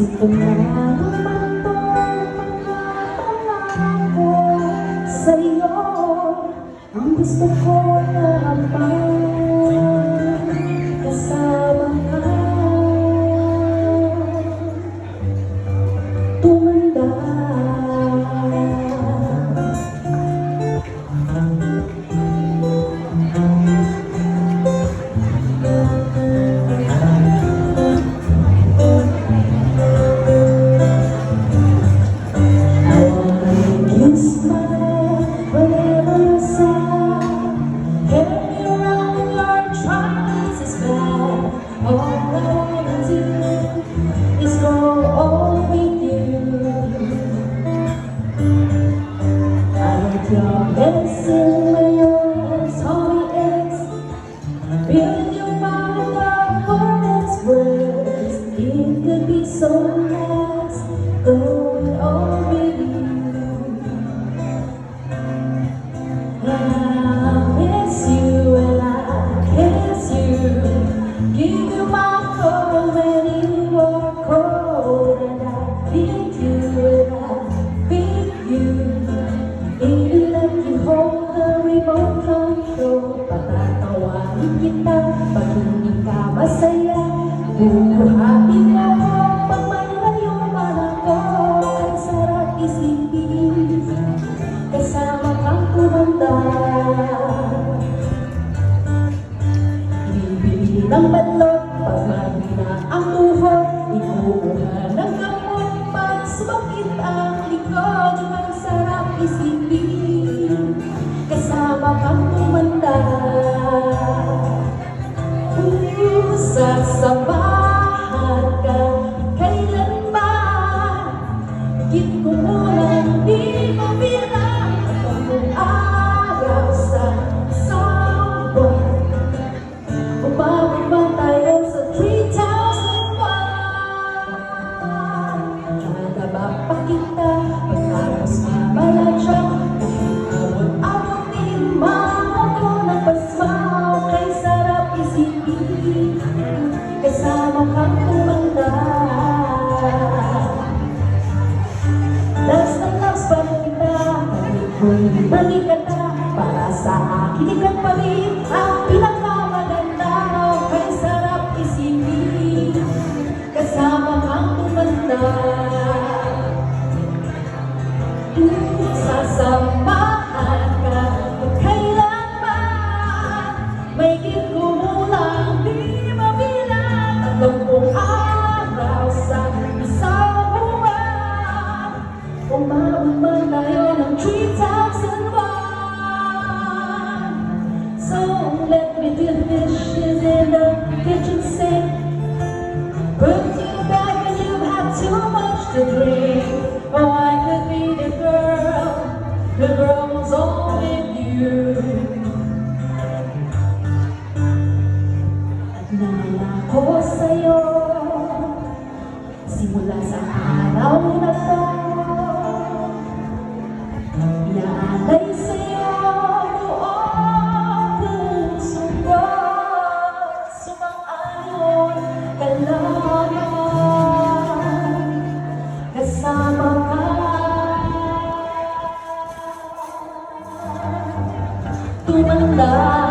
Sito na naman tong mga pangako sa'yo. Ang gusto ko na habang kasama ka tumanda. Your blessing when your sorry ex build your mind up for its words. It could be so nice going on with you. I miss you and I kiss you, give you my heart when you are cold, and I feed you and I feed you. Even if you hold the remote control, patatawain kita pag hindi ka masaya. Bubuhatin mo pag may layuan ako. Ang sarap isipin kasama kang tumanda. Bibili ng batlot pag mahina ang tuhod, ikukuha ng gamot pag sumakit ang likod. Ang sarap isipin kasama kang tumanda. Sasamahan ka kailanman, higit ko mulang di mabilang ang araw sa isang buwan. Umabot ba tayo sa 3,001? Kada ba pa kita pagkatapos mabaladya? Abot-abotin mahal ko ng pasmaw. Kay sarap isipin kasama kang tumanda. Last na last pa kita, balik ka na. Para sa akin ikaw pa rin ang pinakamaganda. Kay sarap isipin kasama kang tumanda. Sasamahan ka kung kailanman, may kumulang di mabilang. 30 araw sa isang buwan. Umabot man tayo ng 3,001. So let me do the dishes in the kitchen sink. Put you back when you've had too much to drink. Oh, I could be the girl who's all with you. At nangako sa'yo simula sa araw na to. Iaalay sa'yo noong puso ko. Sumang-ayon ka lamang kasama ka tumanda.